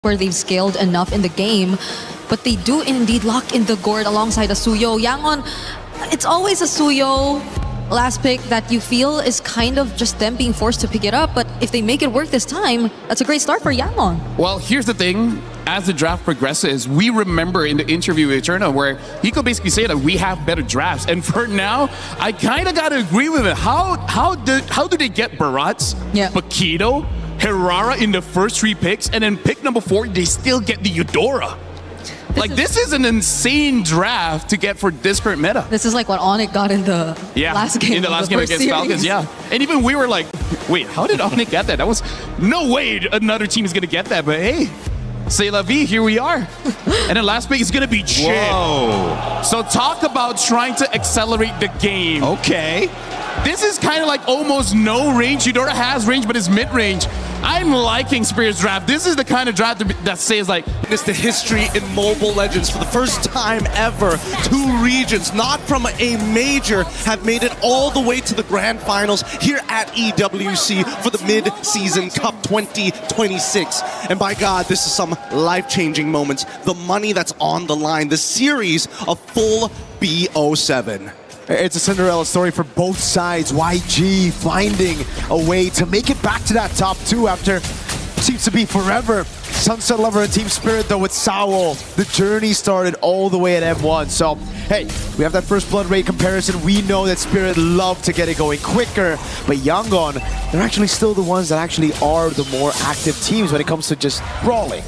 where they've scaled enough in the game, but they do indeed lock in the gourd alongside a Suyo. Yangon, it's always a Suyo last pick that you feel is kind of just them being forced to pick it up, but if they make it work this time, that's a great start for Yangon. Well, here's the thing. As the draft progresses, we remember in the interview with Eterna where he could basically say that we have better drafts. And for now, I kind of got to agree with it. How do they get Barats, Paquito, Herrera in the first 3 picks, and then pick number 4, they still get the Eudora? This is an insane draft to get for this current meta. This is like what Onyx got in the last game. In the last game against series. Falcons, yeah. And even we were like, wait, how did Onyx get that? That was no way another team is going to get that. But hey, c'est la vie, here we are. And then last pick is going to be Chip. Whoa. So talk about trying to accelerate the game. Okay. This is kind of like almost no range. Eudora has range, but it's mid-range. I'm liking Spirit's draft. This is the kind of draft that says like... It's the history in Mobile Legends. For the first time ever, 2 regions, not from a major, have made it all the way to the grand finals here at EWC for the Mid-Season Cup 2026. And by God, this is some life-changing moments. The money that's on the line, the series of full BO7. It's a Cinderella story for both sides. YG finding a way to make it back to that top 2 after seems to be forever. Sunset Lover and Team Spirit though with Sao. The journey started all the way at M1. So, hey, we have that first blood rate comparison. We know that Spirit love to get it going quicker. But Yangon, they're actually still the ones that actually are the more active teams when it comes to just brawling.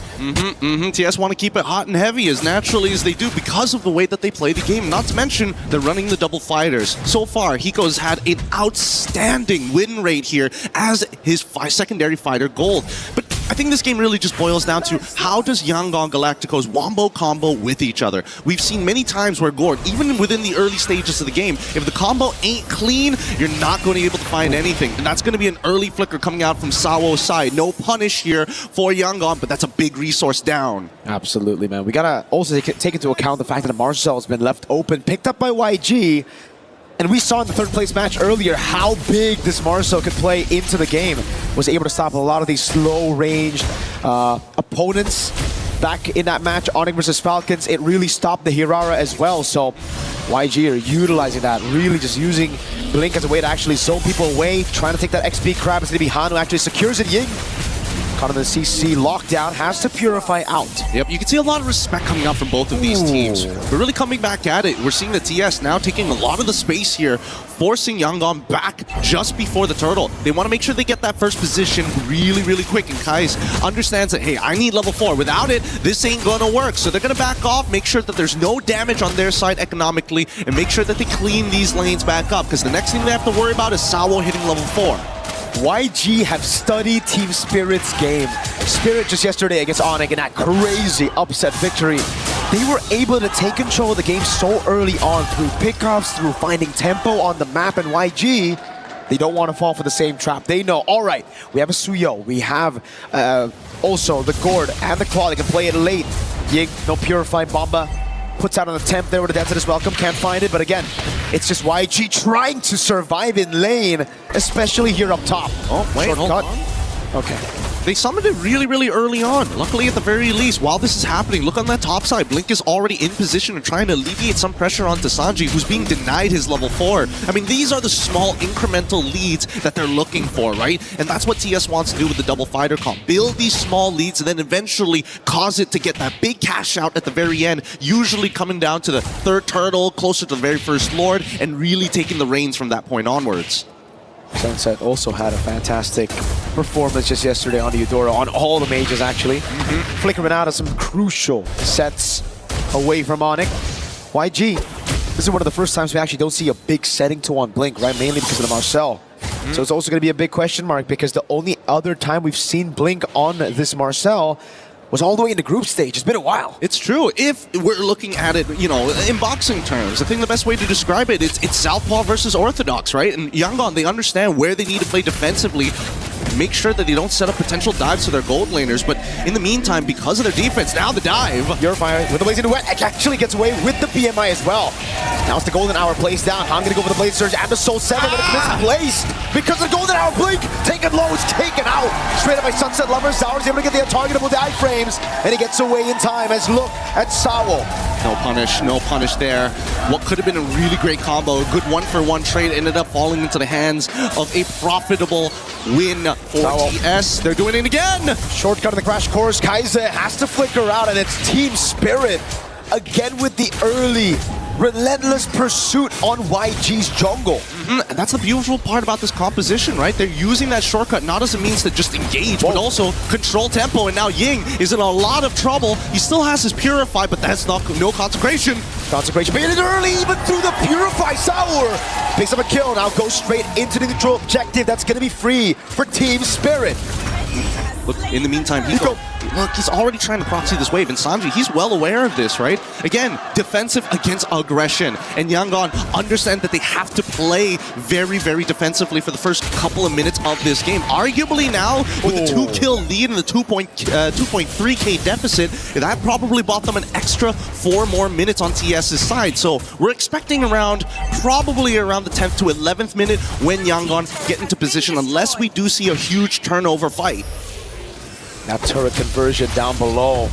TS want to keep it hot and heavy as naturally as they do because of the way that they play the game. Not to mention, they're running the double fighters. So far, Hiko's had an outstanding win rate here as his secondary fighter gold. But I think this game really just boils down to how does Yangon Galacticos wombo combo with each other. We've seen many times where Gord, even within the early stages of the game, if the combo ain't clean, you're not going to be able to find anything. And that's going to be an early flicker coming out from Sawo's side. No punish here for Yangon, but that's a big resource down. Absolutely, man. We gotta also take into account the fact that Marcel has been left open, picked up by YG. And we saw in the 3rd place match earlier how big this Marcel could play into the game. Was able to stop a lot of these slow-ranged opponents. Back in that match, Onyx versus Falcons, it really stopped the Hirara as well. So YG are utilizing that, really just using Blink as a way to actually zone people away, trying to take that XP grab. It's going to be Han who actually secures it. Ying, caught on the CC lockdown, has to purify out. Yep, you can see a lot of respect coming out from both of these teams. We're really coming back at it. We're seeing the TS now taking a lot of the space here, forcing Yangon back just before the turtle. They want to make sure they get that first position really, really quick. And Kais understands that, hey, I need level 4. Without it, this ain't going to work. So they're going to back off, make sure that there's no damage on their side economically, and make sure that they clean these lanes back up. Because the next thing they have to worry about is Sao hitting level 4. YG have studied Team Spirit's game. Spirit just yesterday against Onyx in that crazy upset victory. They were able to take control of the game so early on through pickoffs, through finding tempo on the map, and YG, they don't want to fall for the same trap. They know, all right, we have a Suyo, we have also the Gourd and the Claw. They can play it late. Ying, no Purifying Bomba. Puts out an attempt there with the Death is Welcome, can't find it, but again, it's just YG trying to survive in lane, especially here up top. Oh, wait, shortcut. Hold on. Okay. They summoned it really, really early on. Luckily, at the very least, while this is happening, look on that top side. Blink is already in position and trying to alleviate some pressure onto Sanji, who's being denied his level 4. I mean, these are the small incremental leads that they're looking for, right? And that's what TS wants to do with the double fighter comp. Build these small leads and then eventually cause it to get that big cash out at the very end, usually coming down to the 3rd turtle, closer to the very first Lord, and really taking the reins from that point onwards. Sunset also had a fantastic performance just yesterday on the Eudora, on all the mages actually. Flickering out of some crucial sets away from Onyx. YG, this is one of the first times we actually don't see a big setting to on Blink, right? Mainly because of the Marcel. So it's also going to be a big question mark because the only other time we've seen Blink on this Marcel was all the way in the group stage. It's been a while. It's true. If we're looking at it, you know, in boxing terms, I think the best way to describe it, it's Southpaw versus Orthodox, right? And Yangon, they understand where they need to play defensively. make sure that they don't set up potential dives to their gold laners. But in the meantime, because of their defense, now the dive. Purifier with the Blazing Duet actually gets away with the BMI as well. Now it's the Golden Hour plays down. I'm gonna go for the Blade Surge and the Soul 7, but it's misplaced because the Golden Hour blink taken low, it's taken out. Straight up by Sunset Lover. Zaur's able to get the targetable dive frames, and he gets away in time. As look at Sawo. No punish there. What could have been a really great combo, a good one-for-one trade, ended up falling into the hands of a profitable win for Sawo. TS. They're doing it again. Shortcut of the Crash Course. Kaiser has to flicker out, and it's Team Spirit again with the early relentless pursuit on YG's jungle. And that's the beautiful part about this composition, right? They're using that shortcut not as a means to just engage, but also control tempo. And now Ying is in a lot of trouble. He still has his Purify, but that's not no consecration. Consecration, but it is early, even through the Purify. Sour picks up a kill, now goes straight into the neutral objective. That's going to be free for Team Spirit. Look, in the meantime, look, he's already trying to proxy this wave, and Sanji, he's well aware of this, right? Again, defensive against aggression, and Yangon understand that they have to play very, very defensively for the first couple of minutes of this game. Arguably now, with a 2-kill lead and the 2.3k deficit, that probably bought them an extra 4 more minutes on TS's side. So we're expecting probably around the 10th to 11th minute when Yangon get into position, unless we do see a huge turnover fight. That turret conversion down below.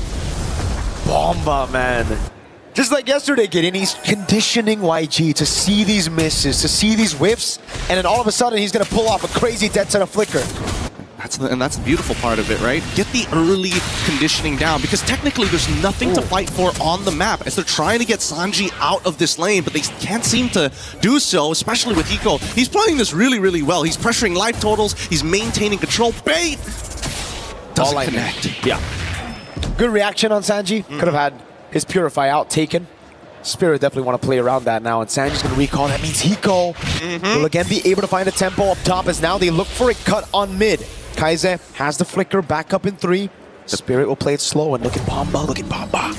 Bomba, man. Just like yesterday, Gideon, he's conditioning YG to see these misses, to see these whiffs, and then all of a sudden he's going to pull off a crazy dead center flicker. That's the beautiful part of it, right? Get the early conditioning down, because technically there's nothing to fight for on the map as they're trying to get Sanji out of this lane, but they can't seem to do so, especially with Hiko. He's playing this really, really well. He's pressuring life totals, he's maintaining control. Bait! Doesn't connect. Yeah. Good reaction on Sanji. Could have had his Purify out taken. Spirit definitely want to play around that now, and Sanji's going to recall. That means Hiko will again be able to find a tempo up top, as now they look for a cut on mid. Kaiser has the flicker back up in 3. Spirit will play it slow, and look at Bomba,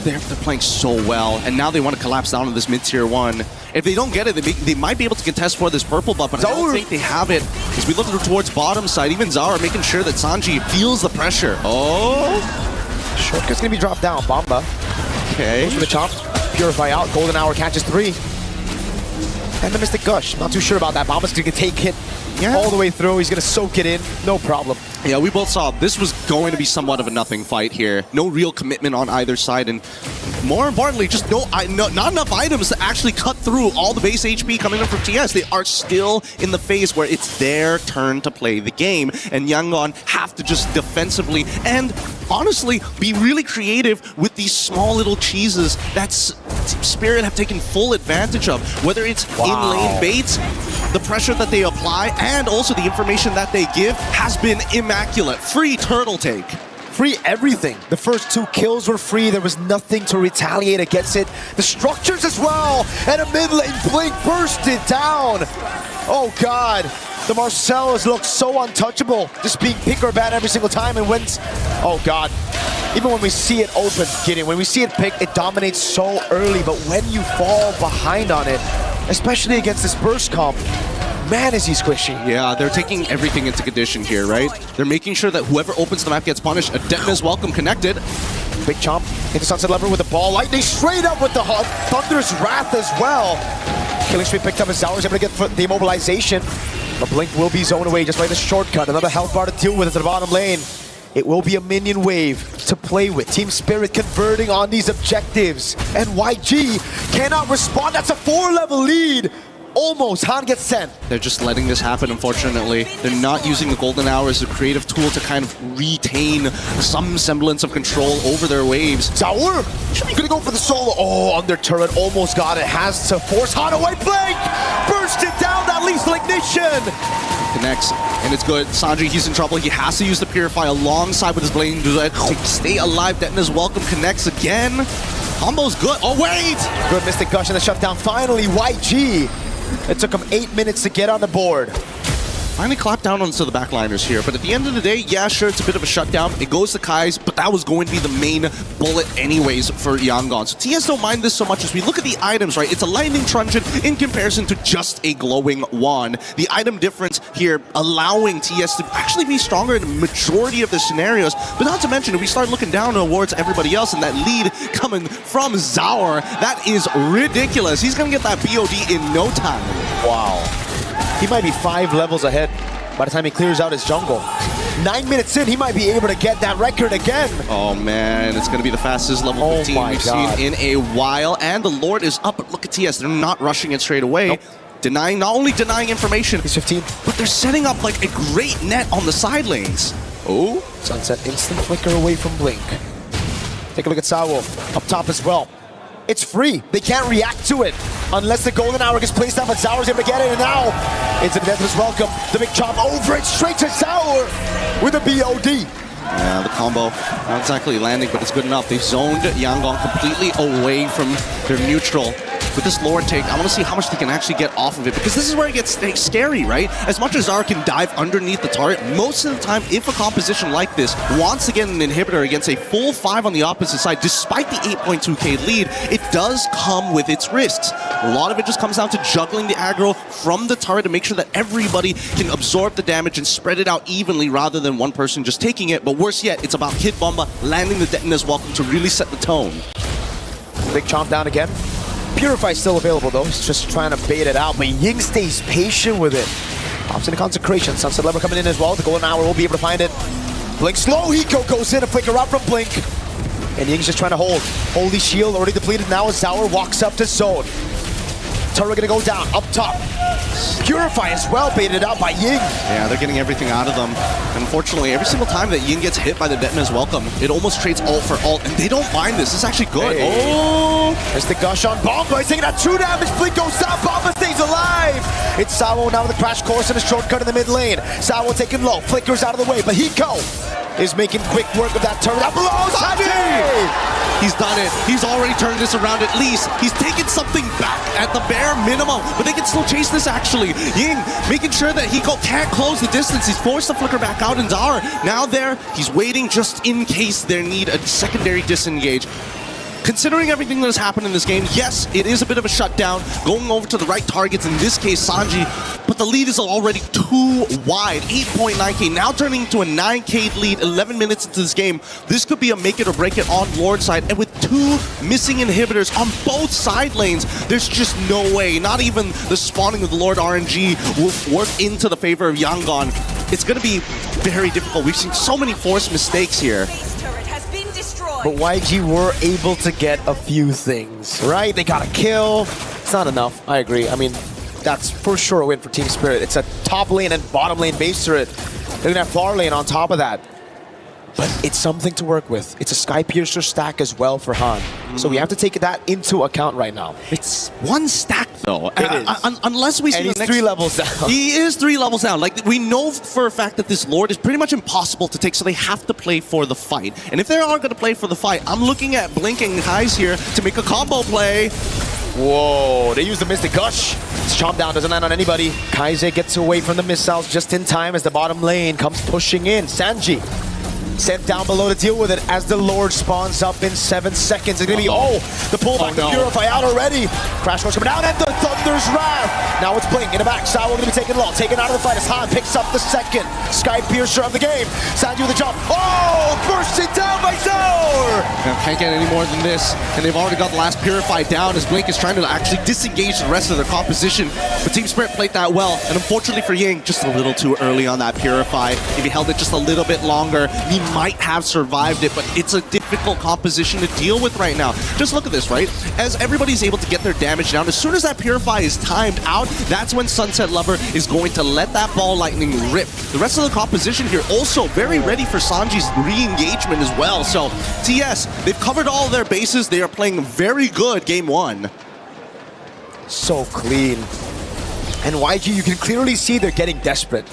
They're playing so well, and now they want to collapse down to this mid-tier 1. If they don't get it, they might be able to contest for this purple buff, but I don't think they have it. As we look towards bottom side, even Zaur making sure that Sanji feels the pressure. Oh! Shortcut's going to be dropped down. Bomba. Okay. Goes for the chop. Purify out. Golden Hour catches 3. And the Mystic Gush. Not too sure about that. Bomba's going to take hit all the way through. He's going to soak it in. No problem. Yeah, we both saw this was going to be somewhat of a nothing fight here. No real commitment on either side, and more importantly, just not enough items to actually cut through all the base HP coming in from TS. They are still in the phase where it's their turn to play the game, and Yangon have to just defensively and honestly be really creative with these small little cheeses that Spirit have taken full advantage of, whether it's in-lane baits, the pressure that they apply, and also the information that they give has been immaculate. Free turtle take. Free everything. The first 2 kills were free. There was nothing to retaliate against it. The structures as well. And a mid lane blink bursted down. Oh God. The Marcellus looks so untouchable. Just being pick or ban every single time, and wins. Oh God. Even when we see it open, Gideon, when we see it pick, it dominates so early. But when you fall behind on it, especially against this burst comp, man, is he squishy. Yeah, they're taking everything into condition here, right? They're making sure that whoever opens the map gets punished. Adetna's welcome connected. Big chomp into Sunset Lever with the ball. Lightning straight up with the Thunderous Wrath as well. Killing Street picked up as Zaur's able to get the immobilization. The blink will be zoned away just like the shortcut. Another health bar to deal with at the bottom lane. It will be a minion wave to play with. Team Spirit converting on these objectives. And YG cannot respond. That's a 4-level lead. Almost. Han gets sent. They're just letting this happen, unfortunately. They're not using the Golden Hour as a creative tool to kind of retain some semblance of control over their waves. Zaur gonna go for the solo. Oh, under turret. Almost got it. Has to force Han away. Blink! Burst it down. That lethal ignition. Connects, and it's good. Sanji, he's in trouble. He has to use the Purify alongside with his Blazing Duet to stay alive. Detna's welcome connects again. Combo's good. Oh, wait! Good Mystic Gush and the shutdown. Finally, YG. It took him 8 minutes to get on the board. Finally clapped down onto the backliners here, but at the end of the day, yeah, sure, it's a bit of a shutdown. It goes to Kai's, but that was going to be the main bullet anyways for Yangon. So TS don't mind this so much as we look at the items, right? It's a lightning truncheon in comparison to just a glowing wand. The item difference here allowing TS to actually be stronger in the majority of the scenarios, but not to mention, if we start looking down towards everybody else and that lead coming from Zaur, that is ridiculous. He's gonna get that BOD in no time. Wow. He might be 5 levels ahead by the time he clears out his jungle. 9 minutes in, he might be able to get that record again. Oh man, it's gonna be the fastest level 15 we've seen in a while. And the Lord is up, but look at TS, they're not rushing it straight away. Nope. Not only denying information, He's 15. but they're setting up like a great net on the side lanes. Oh, Sunset instant flicker away from Blink. Take a look at Sawo, up top as well. It's free. They can't react to it unless the golden hour gets placed down, but Zaur's able to get it, and now into the Deathless Welcome. The big chop over it, straight to Zaur with a BOD. yeah, the combo not exactly landing, but it's good enough. They've zoned Yangon completely away from their neutral. With this Lord take, I want to see how much they can actually get off of it, because this is where it gets scary, right? As much as Zaur can dive underneath the turret, most of the time, if a composition like this wants to get an inhibitor against a full 5 on the opposite side, despite the 8.2k lead, it does come with its risks. A lot of it just comes down to juggling the aggro from the turret to make sure that everybody can absorb the damage and spread it out evenly rather than one person just taking it. But worse yet, it's about Kid Bomba landing the Detonator's Welcome to really set the tone. Big chomp down again. Purify's still available though, he's just trying to bait it out, but Ying stays patient with it. Pops into Consecration, Sunset Lever coming in as well, the golden hour will be able to find it. Blink slow, Hiko goes in, a flicker out from Blink. And Ying's just trying to hold. Holy Shield already depleted now as Zaur walks up to zone. Turret gonna go down, up top. Purify as well, baited out by Ying. Yeah, they're getting everything out of them. Unfortunately, every single time that Ying gets hit by the Detonator's Welcome, it almost trades ult for ult, and they don't mind this. It's actually good. Hey. Oh! There's the gush on Bomba, he's taking out 2 damage, Blink goes down, Bomba stays alive! It's Sawo now with a crash course and a shortcut in the mid lane. Sawo taking low, flickers out of the way, but Hiko is making quick work of that turret. Down below, Sanji! He's done it. He's already turned this around at least. He's taken something back at the bare minimum, but they can still chase this actually. Ying making sure that Hiko can't close the distance. He's forced to flicker back out, and Zaur now there, he's waiting just in case they need a secondary disengage. Considering everything that has happened in this game, yes, it is a bit of a shutdown, going over to the right targets, in this case Sanji, but the lead is already too wide. 8.9k, now turning into a 9k lead, 11 minutes into this game. This could be a make it or break it on Lord side, and with 2 missing inhibitors on both side lanes, there's just no way, not even the spawning of the Lord RNG will work into the favor of Yangon. It's going to be very difficult. We've seen so many forced mistakes here. But YG were able to get a few things, right? They got a kill. It's not enough, I agree. I mean, that's for sure a win for Team Spirit. It's a top lane and bottom lane base turret. They're gonna have far lane on top of that. But it's something to work with. It's a Sky Piercer stack as well for Han. So we have to take that into account right now. It's 1 stack though. It is. Unless we see And he's the next 3 levels down. He is 3 levels down. Like, we know for a fact that this Lord is pretty much impossible to take, so they have to play for the fight. And if they are going to play for the fight, I'm looking at Blink and Kai's here to make a combo play. Whoa, they use the Mystic Gush. It's chomp down, doesn't land on anybody. Kaize gets away from the missiles just in time as the bottom lane comes pushing in. Sanji sent down below to deal with it as the Lord spawns up in 7 seconds. It's gonna be, the pullback to Purify out already. Crash course coming down and the Thunder's Wrath. Now it's Blink in the back. Sawo gonna be taken low, taken out of the fight as Han picks up the second Sky Piercer of the game. Sanji with the jump. Oh, bursting down by Zaur. Can't get any more than this. And they've already got the last Purify down as Blink is trying to actually disengage the rest of their composition. But Team Spirit played that well. And unfortunately for Ying, just a little too early on that Purify. If he held it just a little bit longer, he might have survived it, but it's a difficult composition to deal with right now. Just look at this, right? As everybody's able to get their damage down, as soon as that Purify is timed out, that's when Sunset Lover is going to let that ball lightning rip. The rest of the composition here also very ready for Sanji's re-engagement as well. So TS, they've covered all their bases. They are playing very good game 1. So clean. And YG, you can clearly see they're getting desperate.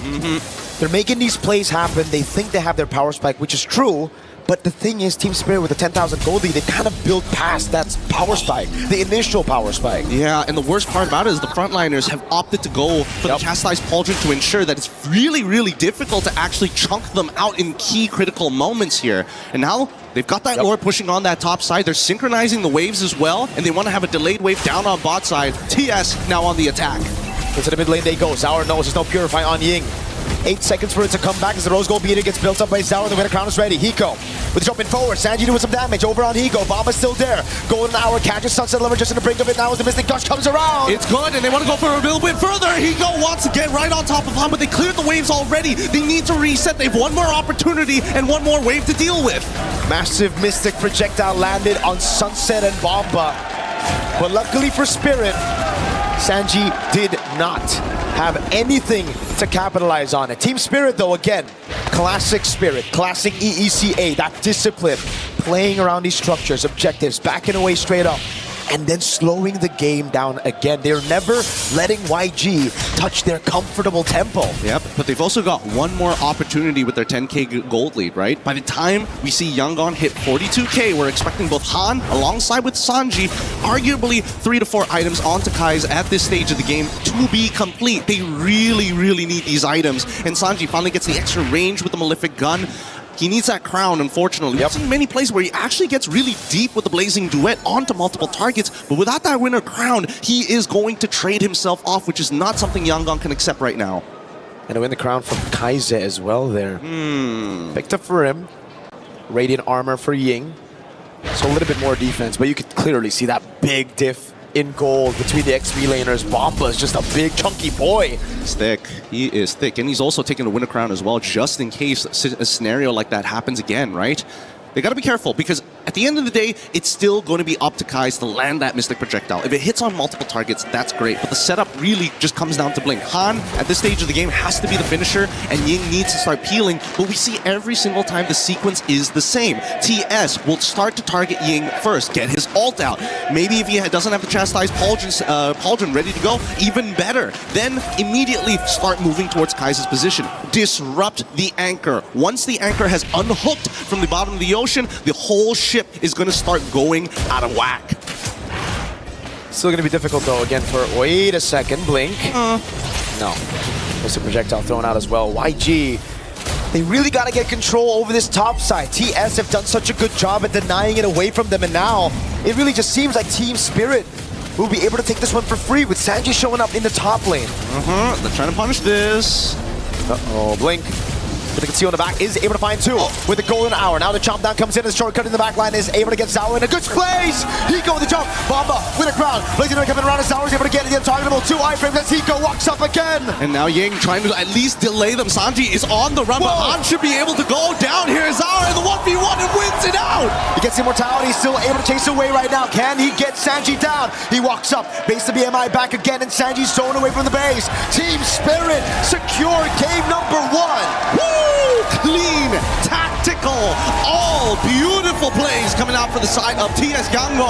They're making these plays happen. They think they have their power spike, which is true, But the thing is, Team Spirit with the 10,000 gold lead, they kind of built past that power spike, the initial power spike. Yeah, and the worst part about it is the frontliners have opted to go for the Chastised Pauldron to ensure that it's really, really difficult to actually chunk them out in key critical moments here. And now they've got that lore pushing on that top side. They're synchronizing the waves as well, and they want to have a delayed wave down on bot side. TS now on the attack. Into the mid lane they go. Sour knows there's no Purify on Ying. 8 seconds for it to come back as the Rose Gold beater gets built up by Sour. The winner crown is ready. Hiko with jumping forward. Sanji doing some damage over on Hiko. Bomba's still there. Golden Hour catches Sunset Lover just in the brink of it now as the Mystic Gush comes around. It's good, and they want to go for a little bit further. Hiko wants to get right on top of him, but they cleared the waves already. They need to reset. They have one more opportunity and one more wave to deal with. Massive Mystic projectile landed on Sunset and Bomba. But luckily for Spirit, Sanji did not have anything to capitalize on it. Team Spirit, though, again, classic Spirit, classic EECA, that discipline, playing around these structures, objectives, backing away straight up, and then slowing the game down again. They're never letting YG touch their comfortable tempo. Yep, but they've also got one more opportunity with their 10k gold lead, right? By the time we see Yangon hit 42k, we're expecting both Han alongside with Sanji, arguably 3 to 4 items onto Kai's at this stage of the game to be complete. They really, really need these items. And Sanji finally gets the extra range with the Malefic Gun. He needs that crown, unfortunately. We've seen many plays where he actually gets really deep with the Blazing Duet onto multiple targets, but without that winner crown, he is going to trade himself off, which is not something Yangon can accept right now. And to win the crown from Kaize as well there. Picked up for him. Radiant armor for Ying. So a little bit more defense, but you could clearly see that big diff in gold between the XP laners. Bomba is just a big chunky boy. He's thick. He is thick. And he's also taking the winner crown as well, just in case a scenario like that happens again, right? They got to be careful, because at the end of the day, it's still going to be up to Kai's to land that Mystic Projectile. If it hits on multiple targets, that's great, but the setup really just comes down to Blink. Han, at this stage of the game, has to be the finisher, and Ying needs to start peeling, but we see every single time the sequence is the same. TS will start to target Ying first, get his ult out. Maybe if he doesn't have the Chastised Pauldron ready to go, even better. Then immediately start moving towards Kai's position. Disrupt the anchor. Once the anchor has unhooked from the bottom of the ocean, the whole ship is going to start going out of whack. Still going to be difficult, though, again, for... Wait a second, Blink. No. There's a projectile thrown out as well. YG, they really got to get control over this top side. TS have done such a good job at denying it away from them, and now it really just seems like Team Spirit will be able to take this one for free with Sanji showing up in the top lane. They're trying to punish this. Uh-oh, Blink. With the conceal in the back, is able to find two with the golden hour. Now the chomp down comes in, the shortcut in the back line is able to get Sour in a good place. Hiko with the jump, Bomba with a crown. Blazing coming around, and Sour is able to get it, the untargetable 2 iframes as Hiko walks up again. And now Ying trying to at least delay them. Sanji is on the run, but Han should be able to go down here. Sour in the 1v1 and wins it out. He gets immortality, still able to chase away right now. Can he get Sanji down? He walks up, base the BMI back again, and Sanji's thrown away from the base. Team Spirit secure game number 1. Woo! Clean, tactical, all beautiful plays coming out for the side of TS Yangon.